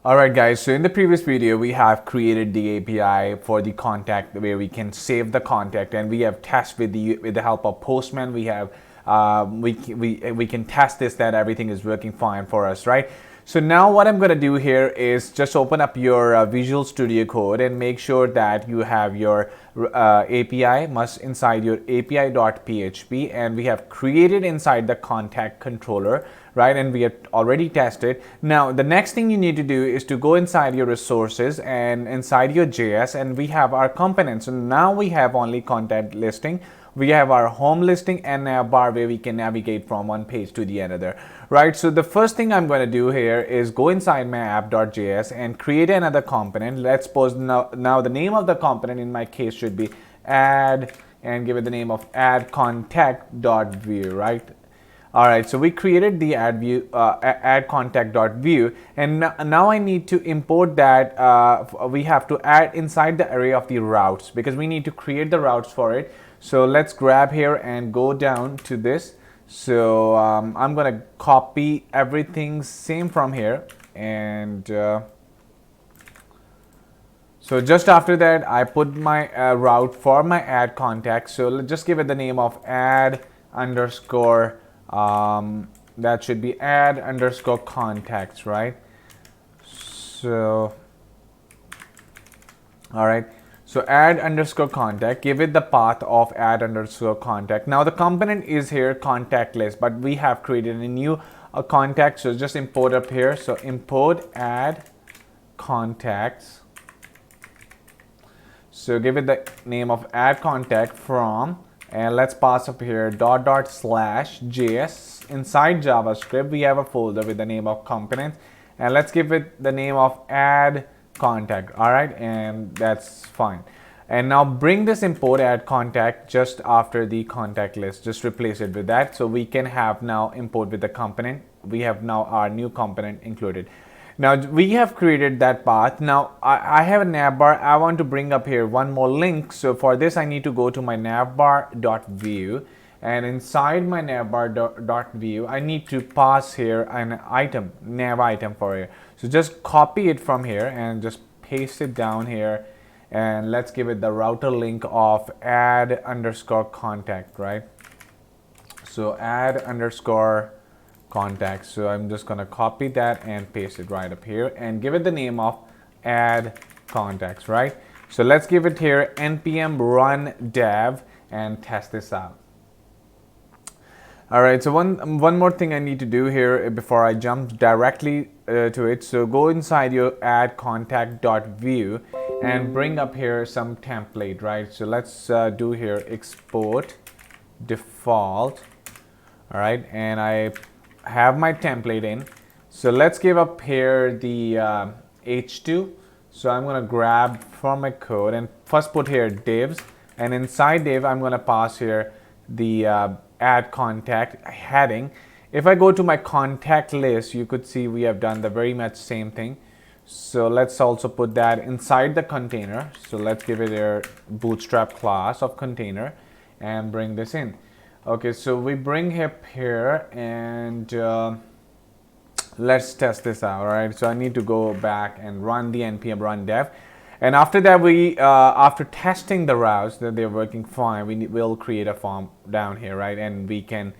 Alright guys, so in the previous video we have created the API for the contact where we can save the contact, and we have tested with the help of Postman. We have we can test this that everything is working fine for us, right? So now what I'm going to do here is just open up your Visual Studio Code and make sure that you have your API must inside your api.php, and we have created inside the contact controller, right? And we have already tested. Now the next thing you need to do is to go inside your resources and inside your JS, and we have our components. So now we have only contact listing. We have our home listing and nav bar where we can navigate from one page to the another, right? So the first thing I'm going to do here is go inside my app.js and create another component. Let's suppose now the name of the component in my case should be add, and give it the name of add contact.view, right? All right, so we created the add contact.view, and now I need to import that. We have to add inside the array of the routes because we need to create the routes for it. So let's grab here and go down to this. So I'm gonna copy everything same from here, and so just after that I put my route for my add contact. So let's just give it the name of add underscore that should be add underscore contacts, right? So all right, so add underscore contact, give it the path of add underscore contact. Now the component is here contact list, but we have created a new contact, so just import up here. So import add contacts, so give it the name of add contact from, and let's pass up here /js. Inside JavaScript we have a folder with the name of components, and let's give it the name of add contact. All right, and that's fine. And now bring this import add contact just after the contact list, just replace it with that, so we can have now import with the component. We have now our new component included. Now we have created that path. Now I have a navbar. I want to bring up here one more link. So for this I need to go to my navbar.view, and inside my navbar.view I need to pass here an item, nav item for here. So just copy it from here and just paste it down here, and let's give it the router link of add underscore contact, right? So add underscore contact. So I'm just gonna copy that and paste it right up here and give it the name of add contacts, right? So let's give it here npm run dev and test this out. All right, so one more thing I need to do here before I jump directly to it. So go inside your add contact.view and bring up here some template, right? So let's do here export default. All right, and I have my template in. So let's give up here the h2. So I'm going to grab from my code and first put here divs, and inside div I'm going to pass here the add contact heading. If I go to my contact list, you could see we have done the very much same thing. So let's also put that inside the container. So let's give it a bootstrap class of container and bring this in. Okay, so we bring up here and let's test this out. All right, so I need to go back and run the npm run dev, and after that we after testing the routes that they're working fine, we'll create a form down here, right? And we can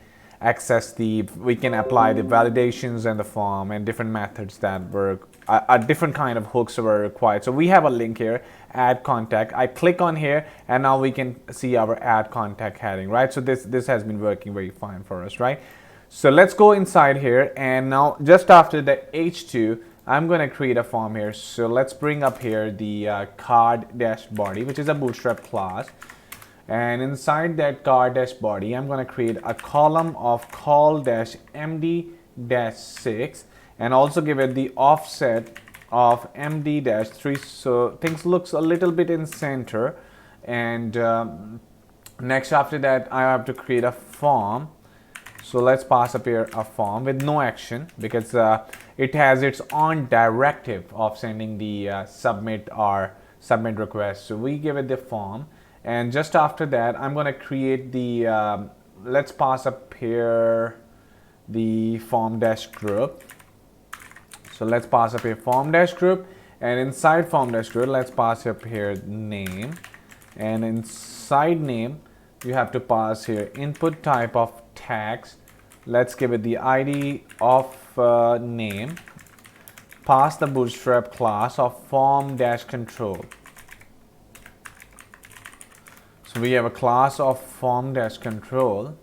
we can apply the validations and the form and different methods that were a different kind of hooks were required. So we have a link here, add contact. I click on here and now we can see our add contact heading, right? So this has been working very fine for us, right? So let's go inside here, and now just after the h2 I'm going to create a form here. So let's bring up here the card-body, which is a bootstrap class. And inside that card-body, I'm going to create a column of call-md-6 and also give it the offset of md-3, so things looks a little bit in center. And next after that I have to create a form. So let's pass up here a form with no action because it has its own directive of sending the submit request. So we give it the form, and just after that I'm going to create the let's pass up here the form dash group. So let's pass up here form dash group, and inside form dash group, let's pass up here name, and inside name, you have to pass here input type of tags. Let's give it the ID of name. Pass the bootstrap class of form dash control. So we have a class of form dash control,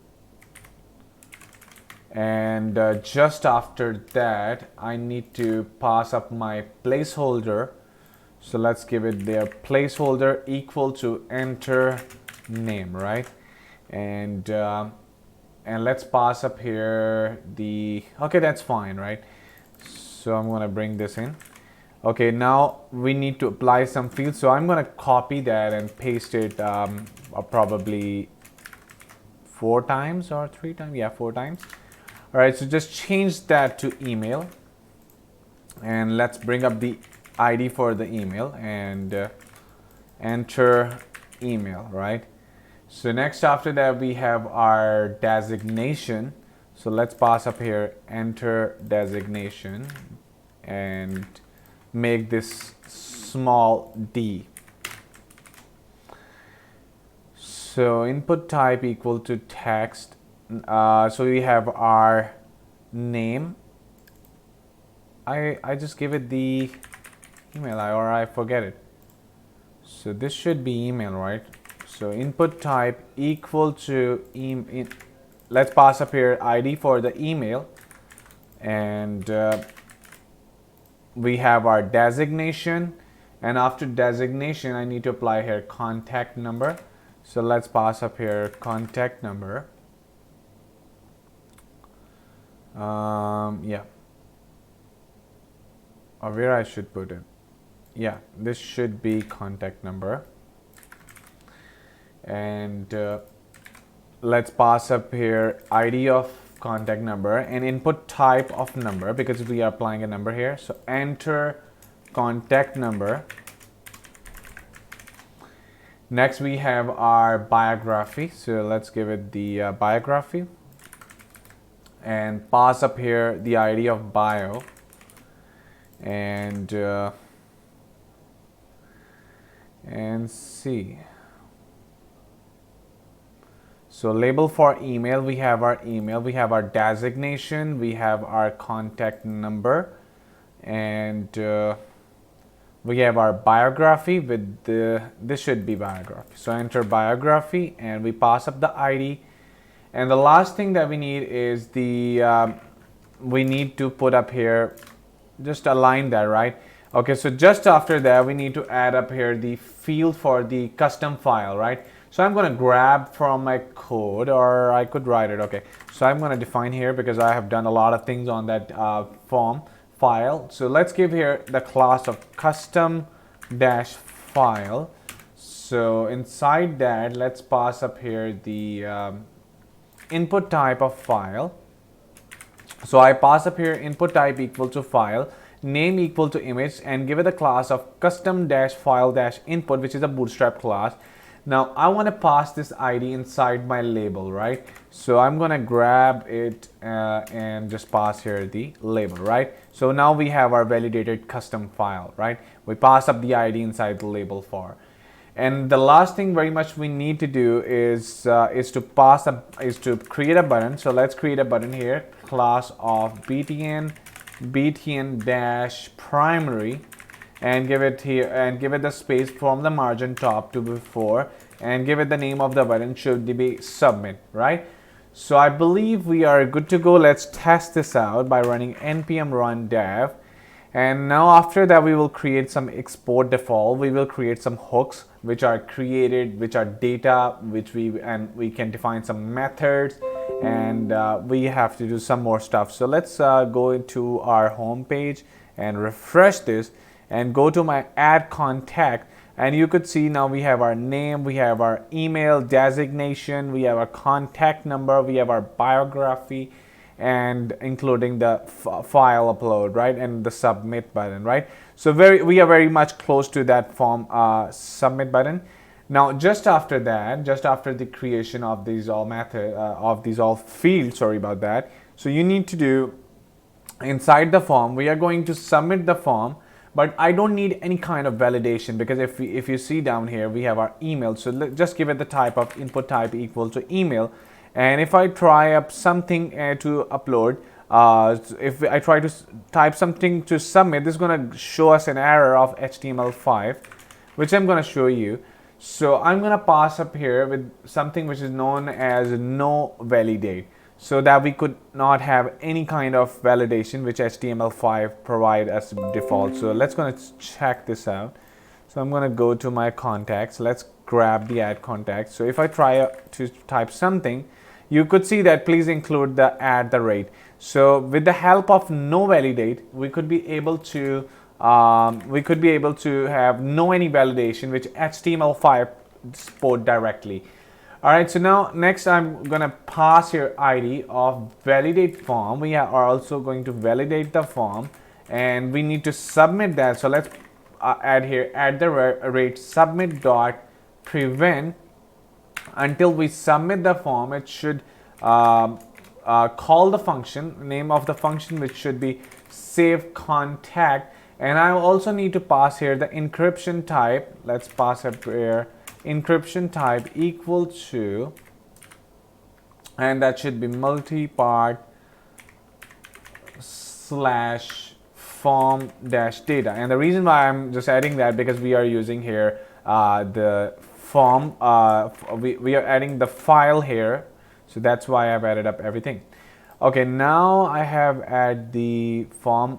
and just after that I need to pass up my placeholder. So let's give it their placeholder equal to enter name, right? And let's pass up here the, okay, that's fine, right? So I'm going to bring this in. Okay, now we need to apply some fields. So I'm going to copy that and paste it probably 4 times or 3 times. Yeah, 4 times. All right, so just change that to email. And let's bring up the ID for the email and enter email, right? So next after that we have our designation. So let's pass up here enter designation and make this small d. So input type equal to text. So we have our name. I just give it the email, or I forget it. So this should be email, right? So input type equal to let's pass up here ID for the email, and we have our designation, and after designation I need to apply here contact number. So let's pass up here contact number. Yeah, or where I should put it. Yeah, this should be contact number. And let's pass up here ID of contact number and input type of number, because we are applying a number here. So enter contact number. Next we have our biography. So let's give it the biography and pass up here the ID of bio, and see. So label for email, we have our email, we have our designation, we have our contact number, and we have our biography with this should be biography. So enter biography and we pass up the ID. And the last thing that we need is the, we need to put up here, just align that, right? Okay, so just after that, we need to add up here the field for the custom file, right? So I'm going to grab from my code, or I could write it. Okay, so I'm going to define here because I have done a lot of things on that form file. So let's give here the class of custom dash file. So inside that, let's pass up here the input type of file. So I pass up here input type equal to file, name equal to image, and give it the class of custom dash file dash input, which is a bootstrap class. Now I want to pass this ID inside my label, right? So I'm going to grab it and just pass here the label, right? So now we have our validated custom file, right? We pass up the ID inside the label for. And the last thing very much we need to do is to create a button. So let's create a button here, class of btn dash primary, and give it here and give it the space from the margin top to before, and give it the name of the button should be submit, right? So I believe we are good to go. Let's test this out by running npm run dev. And now after that, we will create some export default. We will create some hooks which are created, which are data, which we can define some methods, and we have to do some more stuff. So let's go into our home page and refresh this and go to my add contact, and you could see now we have our name, we have our email designation, we have our contact number, we have our biography, and including the file upload, right, and the submit button, right? So we are very much close to that form submit button. Now just after that, just after the creation of these all fields, sorry about that, so you need to do inside the form, we are going to submit the form, but I don't need any kind of validation, because if you see down here, we have our email. So just give it the type of input type equal to email. And if I try up something to upload, if I try to type something to submit, this is going to show us an error of HTML5, which I'm going to show you. So I'm going to pass up here with something which is known as no validate, so that we could not have any kind of validation which HTML5 provide as default. So let's going to check this out. So I'm going to go to my contacts. Let's grab the add contact. So if I try to type something, you could see that please include the @. So with the help of no validate, we could be able to have no any validation which HTML5 support directly. All right, so now next I'm gonna pass here ID of validate form. We are also going to validate the form, and we need to submit that. So let's add here @ submit dot prevent. Until we submit the form, it should call the function, name of the function, which should be save contact. And I also need to pass here the encryption type. Let's pass up here encryption type equal to, and that should be multi-part / form -data. And the reason why I'm just adding that, because we are using here the form, we are adding the file here, so that's why I've added up everything. Okay, now I have added the form,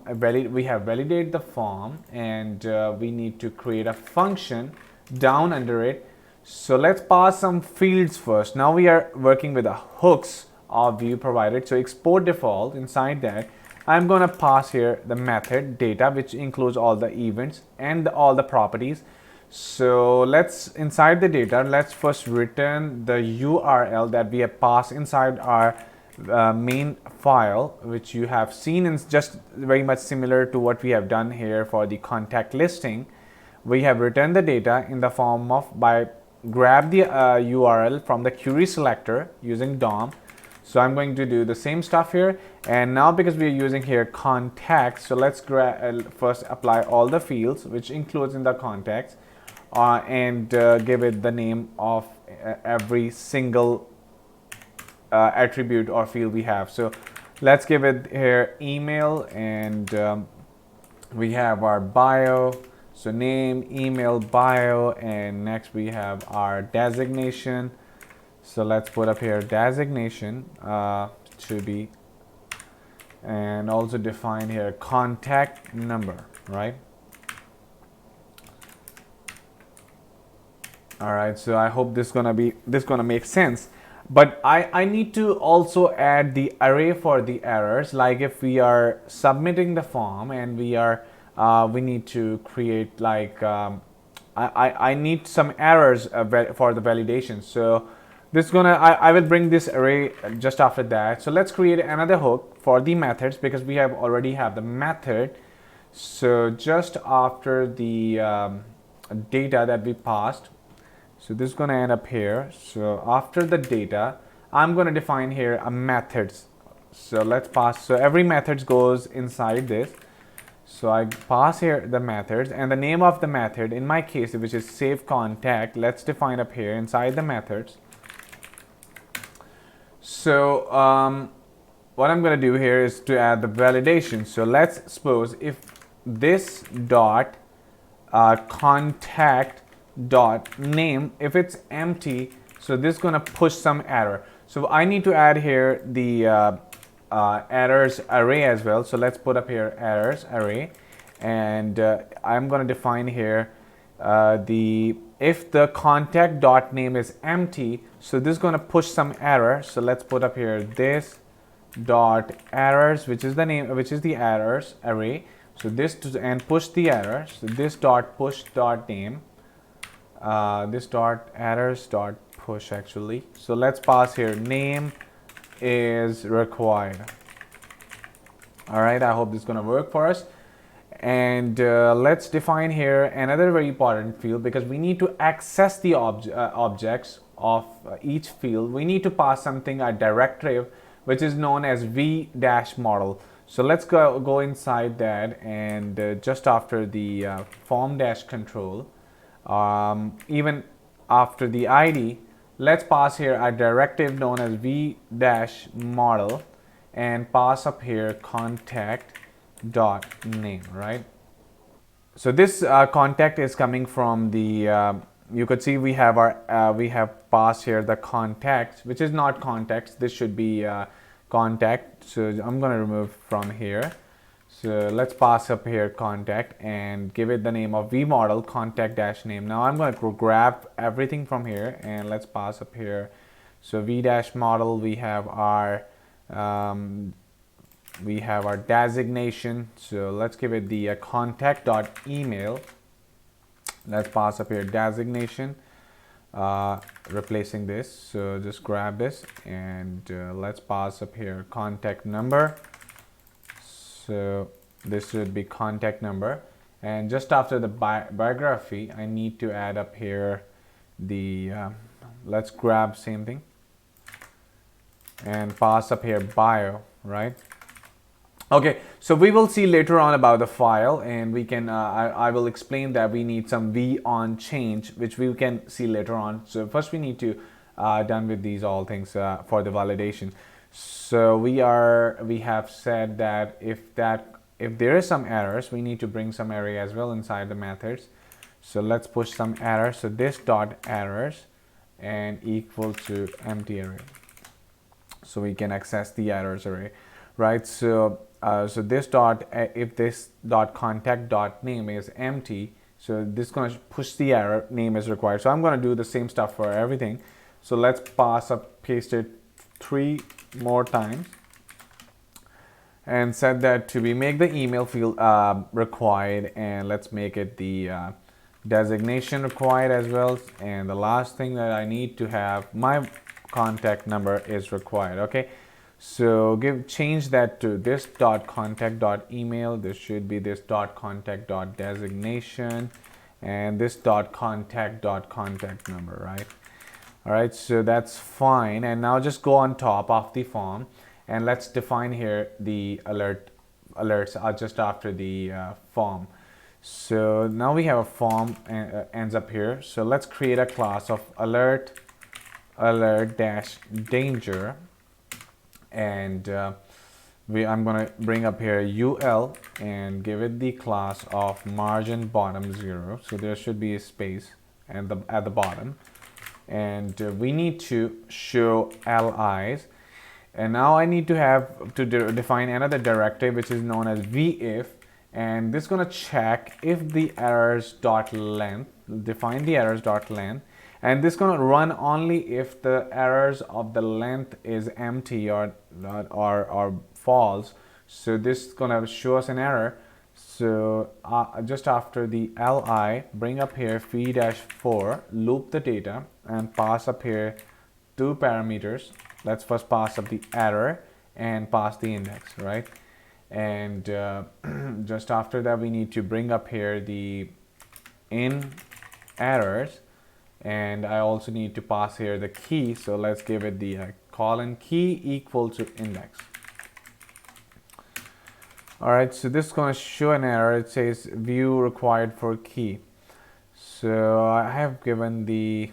we have validated the form, and we need to create a function down under it. So let's pass some fields first. Now we are working with the hooks of Vue provided. So export default, inside that I'm going to pass here the method data, which includes all the events and all the properties. So let's, inside the data, let's first return the URL that we have passed inside our main file, which you have seen is just very much similar to what we have done here for the contact listing. We have returned the data in the form of by grab the URL from the query selector using DOM. So I'm going to do the same stuff here. And now because we are using here context, so let's first apply all the fields, which includes in the context, and give it the name of every single attribute or field we have. So let's give it here email, and we have our bio. So name, email, bio, and next we have our designation. So let's put up here designation to be, and also define here contact number, right? All right, so I hope this gonna make sense. But I need to also add the array for the errors. Like if we are submitting the form and we need to create like I need some errors for the validation. So this I will bring this array just after that. So let's create another hook for the methods, because we already have the method. So just after the data that we passed, so this is going to end up here. So after the data, I'm going to define here a methods. So let's pass. So every method goes inside this. So I pass here the methods, and the name of the method, in my case, which is save contact, let's define up here inside the methods. So what I'm going to do here is to add the validation. So let's suppose if this dot contact dot name, if it's empty, so this is going to push some error. So I need to add here the errors array as well. So let's put up here errors array, and I'm going to define here if the contact dot name is empty, so this is going to push some error. So let's put up here this dot errors, which is the name, which is the errors array. So this and push the error. So this dot push dot name, this dot errors dot push actually. So let's pass here name is required. All right, I hope this is going to work for us. And let's define here another very important field, because we need to access the objects of each field. We need to pass something, a directive, which is known as v-model. So let's go inside that, and just after the form dash control, even after the ID, let's pass here a directive known as v dash model, and pass up here contact dot name, right? So this contact is coming from the you could see we have our we have passed here the context, which is not context. This should be contact. So I'm going to remove from here. So let's pass up here contact and give it the name of vModel contact dash name. Now I'm going to grab everything from here and let's pass up here. So v dash model, we have our designation. So let's give it the contact dot email. Let's pass up here designation, replacing this. So just grab this and let's pass up here contact number. So this should be contact number, and just after the biography I need to add up here the let's grab same thing and pass up here bio, right? Okay, so we will see later on about the file, and we can I will explain that we need some v on change, which we can see later on. So first we need to done with these all things for the validation. So we have said that if there is some errors, we need to bring some array as well inside the methods. So let's push some errors. So this dot errors and equal to empty array, so we can access the errors array, right? So so this dot if this dot contact dot name is empty, so this is going to push the error name is required. So I'm going to do the same stuff for everything. So let's paste it 3 more times and set that to be make the email field required, and let's make it the designation required as well. And the last thing that I need to have, my contact number is required. Okay, so change that to this dot contact dot email. This should be this dot contact dot designation, and this dot contact number, right? All right, so that's fine. And now just go on top of the form and let's define here the alerts just after the form. So now we have a form ends up here. So let's create a class of alert dash danger, and I'm going to bring up here ul and give it the class of margin bottom 0. So there should be a space at the bottom, and we need to show li's. And now I need to have to define another directive which is known as vif, and this is going to check if the errors dot length, define the errors dot length, and this is going to run only if the errors of the length is empty or false. So this is going to show us an error. So just after the li, bring up here phi-4, loop the data and pass up here 2 parameters. Let's first pass up the error and pass the index, right? And just after that we need to bring up here the in errors, and I also need to pass here the key. So let's give it the colon key equal to index. All right, so this is going to show an error. It says view required for key. So I have given the,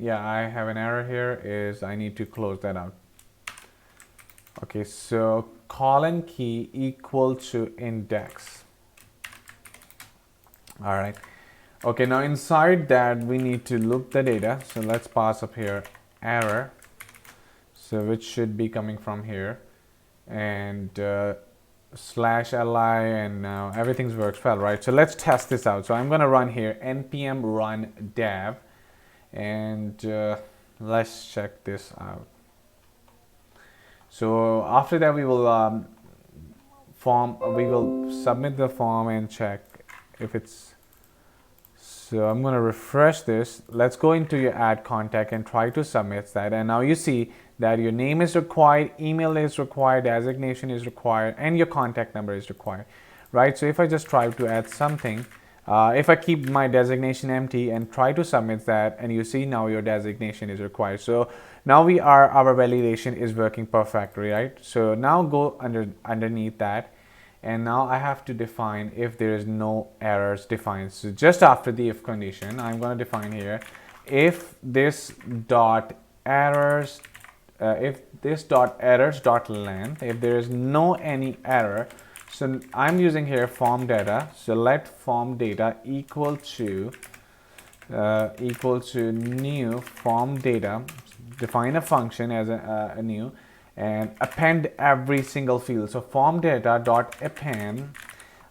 I have an error here, is I need to close that out. Okay, so colon key equal to index. All right. Okay, now inside that we need to loop the data. So let's pass up here error, so which should be coming from here, and /li, and now everything works well, right? So let's test this out. So I'm going to run here npm run dev, and let's check this out. So after that we will submit the form and check if it's. So I'm going to refresh this. Let's go into your add contact and try to submit that, and now you see that your name is required, email is required, designation is required, and your contact number is required, right? So if I just try to add something, if I keep my designation empty and try to submit that, and you see now your designation is required. So now our validation is working perfectly, right? So now go underneath that and now I have to define if there is no errors defined. So just after the if condition, I'm going to define here if this dot errors dot length, if there is no any error. So I'm using here form data. So let form data equal to new form data. Define a function as a new and append every single field. So form data dot append,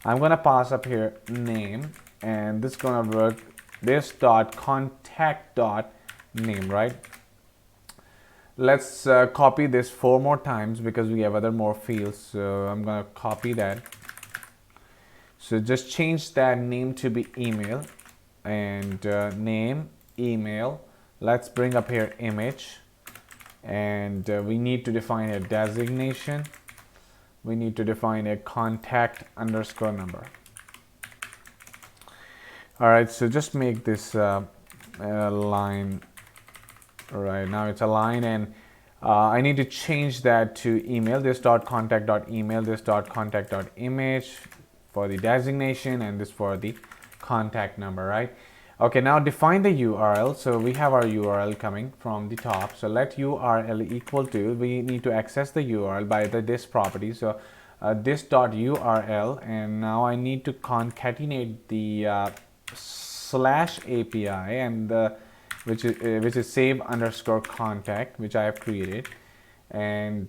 I'm gonna pass up here name, and this is gonna work this dot contact dot name, right? Let's copy this 4 more times because we have other more fields. So I'm gonna copy that. So just change that name to be email, and name email. Let's bring up here image, and we need to define a designation. We need to define a contact underscore number. All right, so just make this line. Right now it's a line, and I need to change that to email. This dot contact dot email, this dot contact dot image for the designation, and this for the contact number, right? Okay, now define the URL. So we have our URL coming from the top. So let URL equal to, we need to access the URL by the this property. So this dot URL, and now I need to concatenate the slash API and the which is save underscore contact, which I have created, and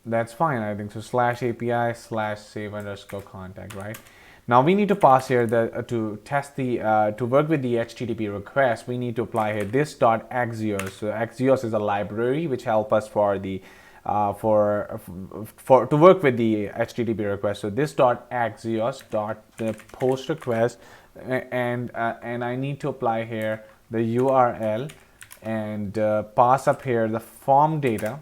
that's fine, I think. So slash API slash save underscore contact, right? Now we need to pass here the to test the to work with the HTTP request. We need to apply here this dot axios. So axios is a library which help us for the to work with the HTTP request. So this dot axios dot the post request, and I need to apply here the URL and pass up here the form data.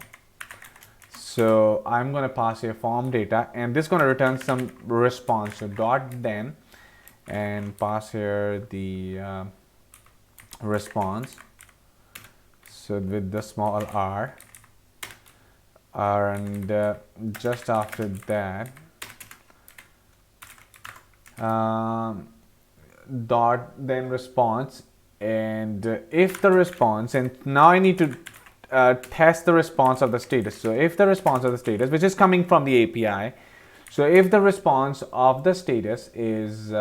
So I'm going to pass here form data, and this is going to return some response. So dot then, and pass here the response. So with the small r, and just after that, dot then response, and if the response, and now I need to test the response of the status. So if the response of the status, which is coming from the API, so if the response of the status is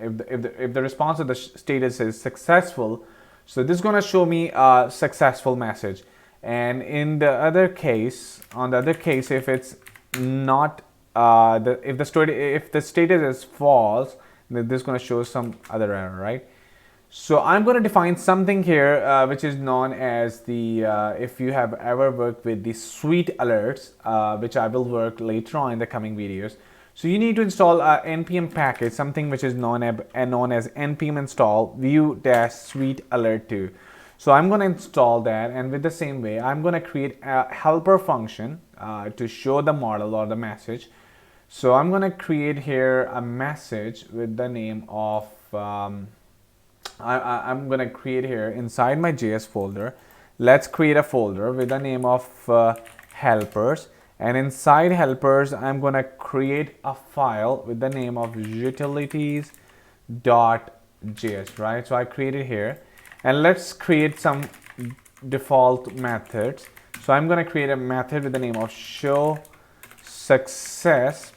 if the response of the status is successful, so this is going to show me a successful message. And in the other case, if it's not if the status is false, then this is going to show some other error, right? So I'm going to define something here which is known as the if you have ever worked with the suite alerts, which I will work later on in the coming videos. So you need to install a npm package, something which is known as npm install Vue.js suite alert 2. So I'm going to install that, and with the same way I'm going to create a helper function to show the model or the message. So I'm going to create here a message with the name of I'm going to create here inside my JS folder. Let's create a folder with the name of helpers, and inside helpers I'm going to create a file with the name of utilities.js, right? So I created here, and let's create some default methods. So I'm going to create a method with the name of show success.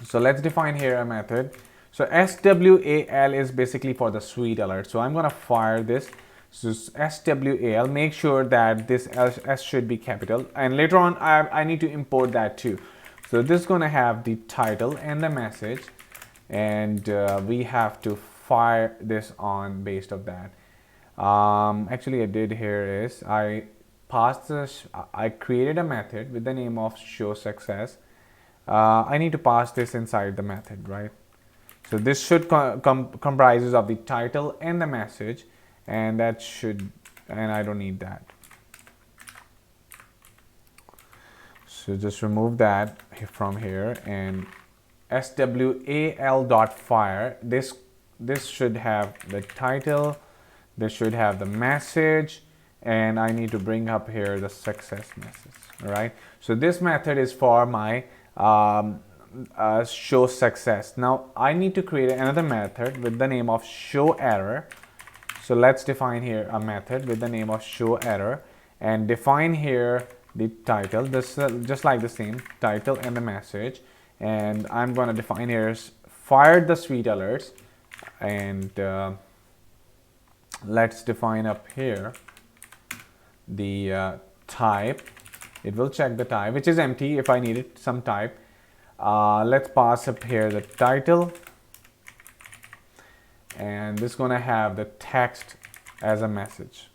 So let's define here a method. So SWAL is basically for the suite alert. So I'm going to fire this. So SWAL, make sure that this S should be capital. And later on, I need to import that too. So this is going to have the title and the message. And we have to fire this on based of that. Actually, I did here is I created a method with the name of show success. I need to pass this inside the method, right? So this should comprises of the title and the message, and that should, and I don't need that. So just remove that from here, and SWAL.fire. This should have the title, this should have the message, and I need to bring up here the success message. All right. So this method is for my show success. Now I need to create another method with the name of show error. So let's define here a method with the name of show error and define here the title, this just like the same title and the message. And I'm going to define here fired the sweet alerts, and let's define up here the type. It will check the type, which is empty if I needed some type. Let's pass up here the title, and this is going to have the text as a message.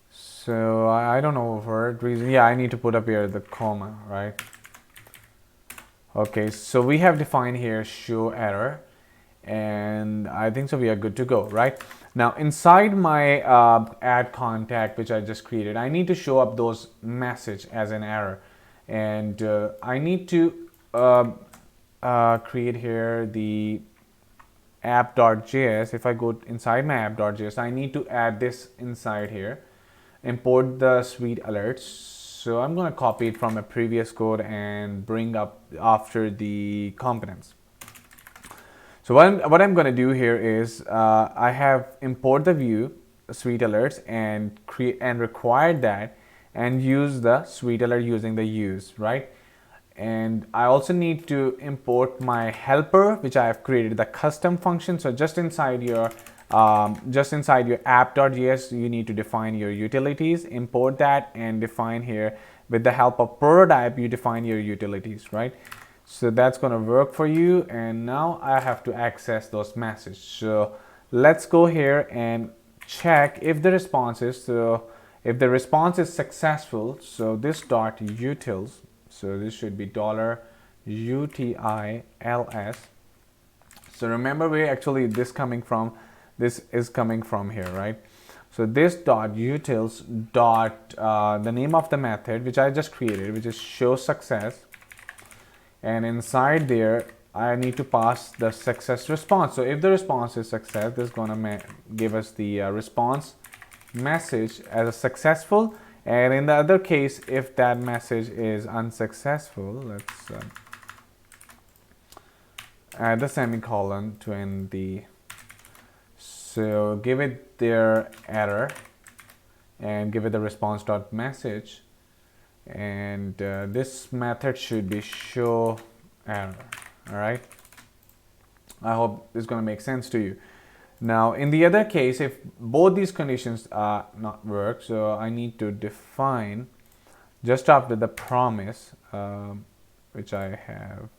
So I don't know for what reason. Yeah, I need to put up here the comma, right? Okay, so we have defined here show error, and I think so we are good to go, right? Now inside my add contact, which I just created, I need to show up those message as an error, and I need to create here the app.js. If I go inside my app.js, I need to add this inside here, import the sweet alerts. So I'm going to copy it from a previous code and bring up after the components. So what I'm going to do here is I have import the Vue sweet alerts and create and require that and use the sweet alert using the use, right? And I also need to import my helper, which I have created the custom function. So just inside your app.js, you need to define your utilities, import that, and define here with the help of prototype, you define your utilities, right? So that's going to work for you. And now I have to access those messages. So let's go here and check if the response is, so if the response is successful, so this dot utils, so this should be $utils. So remember, we actually this is coming from here, right? So this dot utils dot the name of the method which I just created, which is show success, and inside there I need to pass the success response. So if the response is success, this is gonna give us the response message as a successful. And in the other case, if that message is unsuccessful, let's add the semicolon to end the, so give it their error and give it the response dot message, and this method should be show error. All right, I hope this is going to make sense to you. Now in the other case, if both these conditions are not work, so I need to define just after the promise, which I have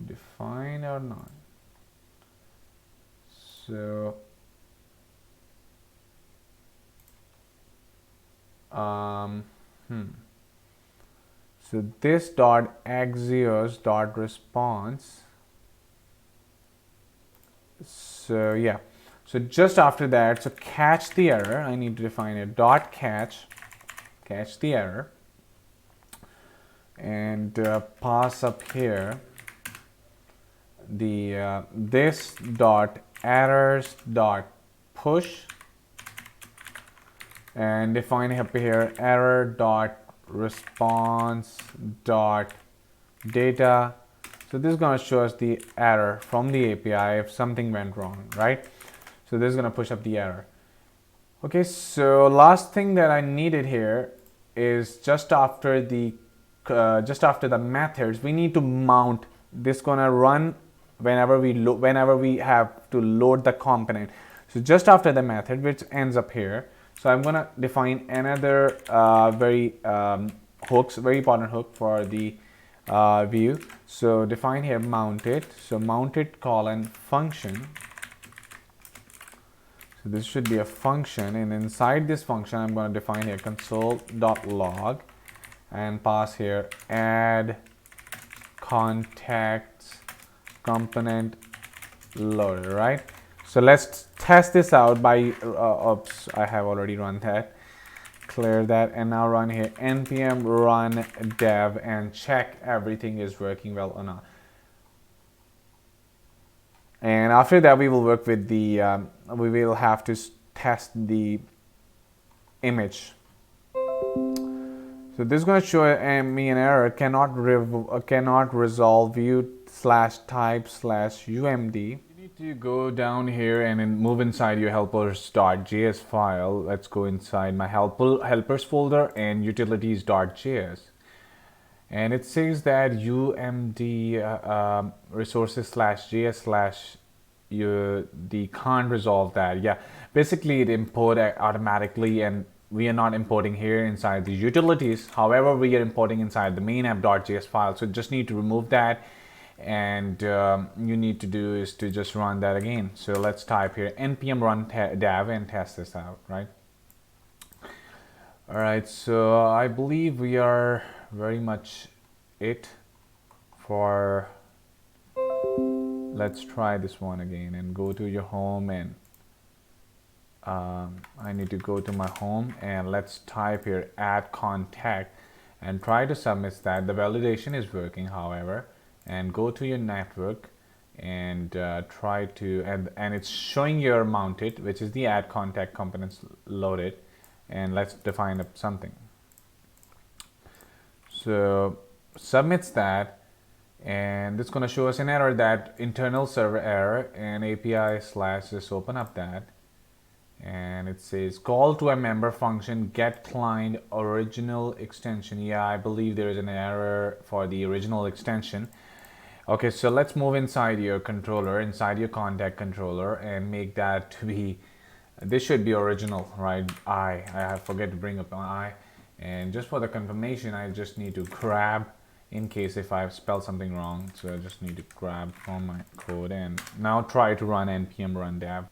defined or not. So so this dot axios dot response. So yeah, so just after that, so catch the error, I need to define a dot catch the error, and pass up here the this dot errors dot push, and define up here error dot response dot data. So this is going to show us the error from the API if something went wrong, right? So this is going to push up the error. Okay, so last thing that I needed here is just after the methods, we need to mount. This is going to run whenever we have to load the component. So just after the method, which ends up here. So I'm going to define another very important hook for the Vue. So define here mounted. So mounted colon function. So this should be a function, and inside this function I'm going to define here console.log and pass here add contacts component loader, right? So let's test this out by oops, I have already run that. Clear that, and now run here npm run dev and check everything is working well or not. And after that, we will work with the we will have to test the image. So So this is going to show me an error, cannot resolve view/type/umd. You need to go down here and then move inside your helpers.js file. Let's go inside my helpers folder and utilities.js. And it says that umd resources/js/umd can't resolve that. Yeah, basically it import automatically, and we are not importing here inside the utilities. However, we are importing inside the main app.js file. So just need to remove that, and you need to do is to just run that again. So let's type here npm run dev and test this out, right? All right, so I believe we are very much it for, let's try this one again and go to your home, and I need to go to my home, and let's type here add contact and try to submit that. The validation is working, however, and go to your network and try to, and it's showing your mounted, which is the add contact components loaded, and let's define up something. So submits that, and it's going to show us an error, that internal server error, and API / just open up that, and it says call to a member function get client original extension. Yeah, I believe there is an error for the original extension. Okay, so let's move inside your controller, inside your contact controller, and make that to be, this should be original, right? I have forget to bring up an I, and just for the confirmation I just need to grab, in case if I've spelled something wrong, so I just need to grab from my code and now try to run npm run dev.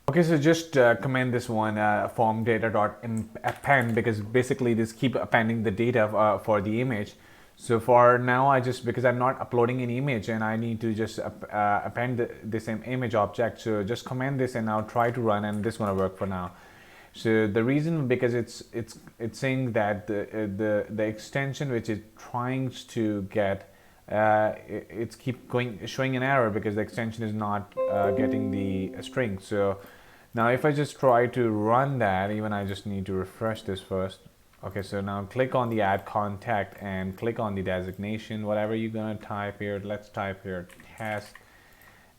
Okay, so just comment this one form data.append, because basically this keep appending the data for the image. So for now, I just, because I'm not uploading an image and I need to just append this image object, so just comment this and now try to run, and this is going to work for now. So the reason, because it's saying that the extension which it trying to get, it's keep showing an error because the extension is not getting the string. So now if I just try to run that, even I just need to refresh this first. Okay, so now click on the add contact and click on the designation, whatever you're gonna type here. Let's type here test,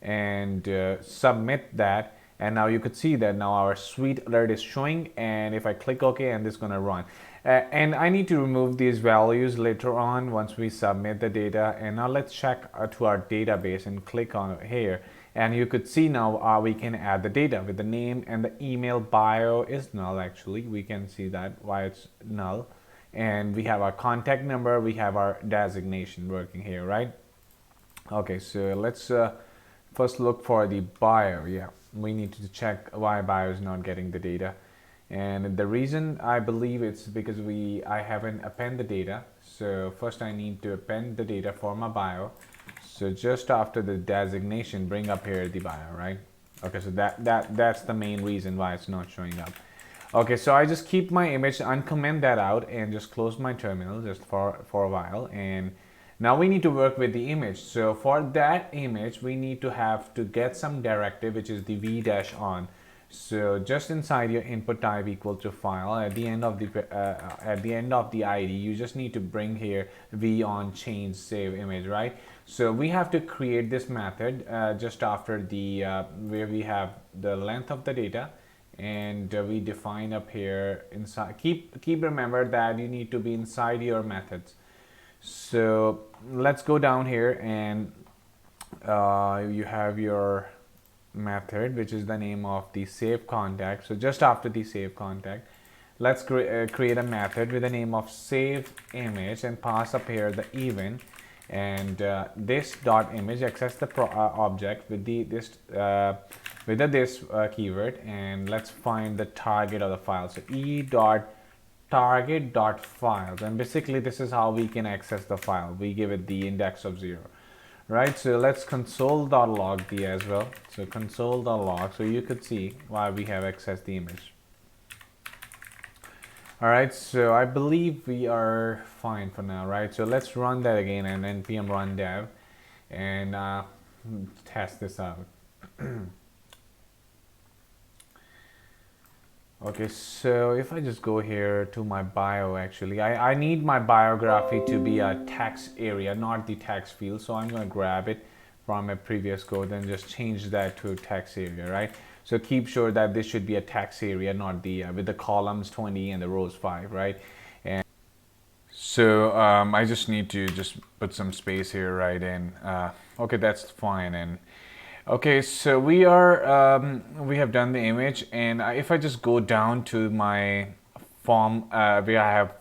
and submit that. And now you could see that now our sweet alert is showing, and if I click OK, and this is gonna run. And I need to remove these values later on once we submit the data. And now let's check to our database and click on it here. And you could see now we can add the data with the name, and the email bio is null. Actually, we can see that why it's null. And we have our contact number, we have our designation working here, right? Okay, so let's first look for the bio. Yeah, we need to check why bio is not getting the data. And the reason, I believe, it's because I haven't append the data. So first I need to append the data for my bio. So just after the designation, bring up here the bio, right? Okay, so that's the main reason why it's not showing up. Okay, so I just keep my image, uncomment that out, and just close my terminal just for a while. And now we need to work with the image. So for that image, we need to get some directive, which is the v-on. So just inside your input type equal to file, at the end of the ID, you just need to bring here v-on change save image, right? So we have to create this method just after the where we have the length of the data, and we define up here inside. Keep remember that you need to be inside your methods. So let's go down here, and you have your method, which is the name of the save contact. So just after the save contact, let's create a method with the name of save image and pass up here the event, and this dot image access the object with this keyword, and let's find the target of the file. So target.files, and basically this is how we can access the file. We give it the index of 0. Right, so let's console.log the as well. So console.log, so you could see why we have accessed the image. All right, so I believe we are fine for now, right? So let's run that again, and npm run dev, and test this out. Okay, so if I just go here to my bio, actually, I need my biography to be a text area, not the text field. So I'm going to grab it from a previous code and just change that to text area, right? So keep sure that this should be a text area, not the with the columns 20 and the rows 5, right? And so I just need to just put some space here, right? And okay, that's fine. And okay, so we have done the image, and if I just go down to my form where I have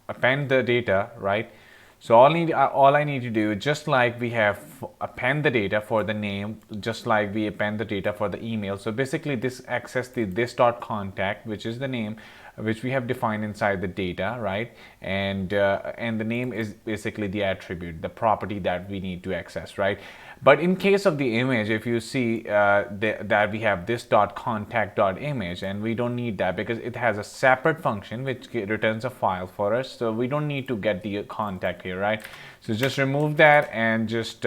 append the data, right? So all I need to do, just like we have append the data for the name, just like we append the data for the email. So basically this access the this.contact, which is the name which we have defined inside the data, right? And the name is basically the attribute, the property that we need to access, right? But in case of the image, if you see that we have this .contact.image, and we don't need that because it has a separate function which returns a file for us, so we don't need to get the contact here, right? So just remove that and just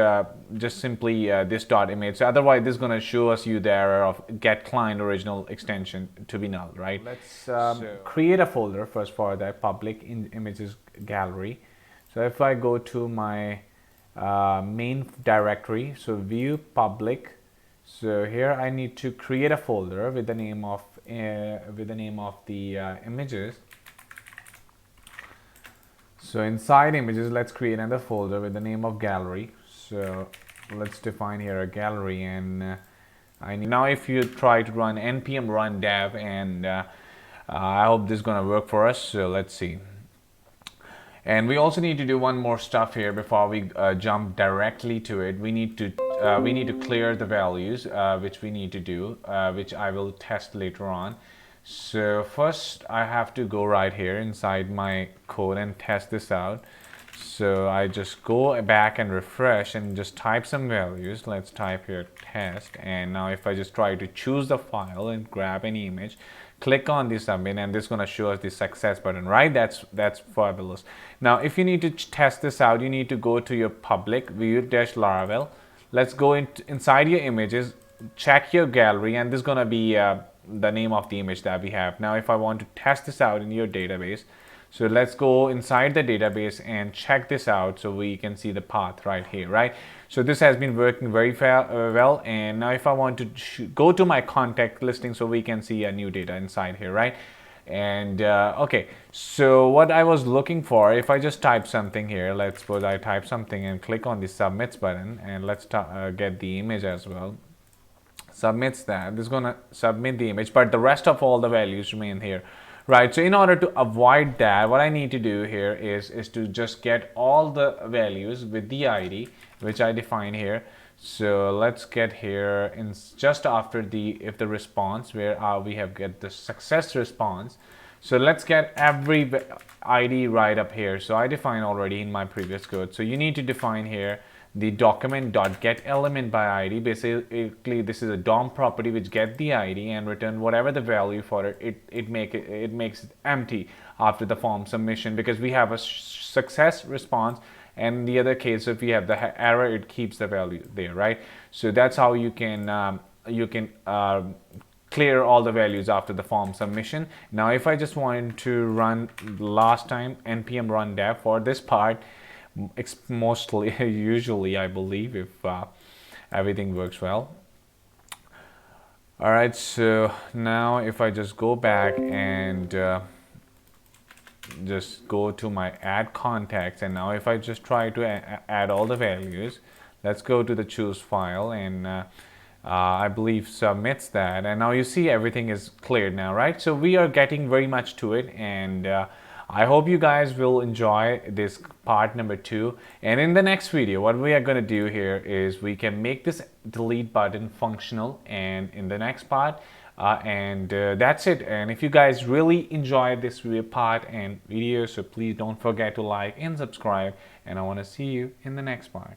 simply this .image. So otherwise this is going to show us the error of get client original extension to be null, right? Let's create a folder first for that public in images gallery. So if I go to my main directory, so view public, so here I need to create a folder with the name of the images. So inside images, let's create another folder with the name of gallery. So let's define here a gallery, and now if you try to run npm run dev, and I hope this is going to work for us. So let's see. And we also need to do one more stuff here before we jump directly to it. We need to clear the values, which we need to do, which I will test later on. So first I have to go right here inside my code and test this out. So I just go back and refresh and just type some values. Let's type here test, and now if I just try to choose the file and grab an image, click on the submit, and this is going to show us the success button, right? That's fabulous. Now if you need to test this out, you need to go to your public Vue.js Laravel. Let's go inside your images, check your gallery, and this is going to be the name of the image that we have. Now if I want to test this out in your database, so let's go inside the database and check this out so we can see the path right here, right? So this has been working very well. And now if I want to go to my contact listing, so we can see a new data inside here, right? And okay, so what I was looking for, if I just type something here, let's suppose I type something and click on the submits button, and let's get the image as well. Submits that. This is going to submit the image, but the rest of all the values remain here. Right, so in order to avoid that, what I need to do here is to just get all the values with the ID, which I define here. So let's get here in just after if the response, where we have get the success response. So let's get every ID right up here. So I define already in my previous code. So you need to define here the document.getElement by ID. Basically this is a DOM property which get the ID and return whatever the value for it. It makes it empty after the form submission, because we have a success response, and the other case, if we have the error, it keeps the value there, right? So that's how you can clear all the values after the form submission. Now if I just wanted to run last time npm run dev for this part, mostly usually I believe, if everything works well. All right, so now if I just go back and just go to my add contacts, and now if I just try to add all the values, let's go to the choose file, and I believe submits that, and now you see everything is cleared now, right? So we are getting very much to it, and I hope you guys will enjoy this part number 2. And in the next video, what we are going to do here is we can make this delete button functional, and in the next part, that's it. And if you guys really enjoyed this part and video, so please don't forget to like and subscribe, and I want to see you in the next part.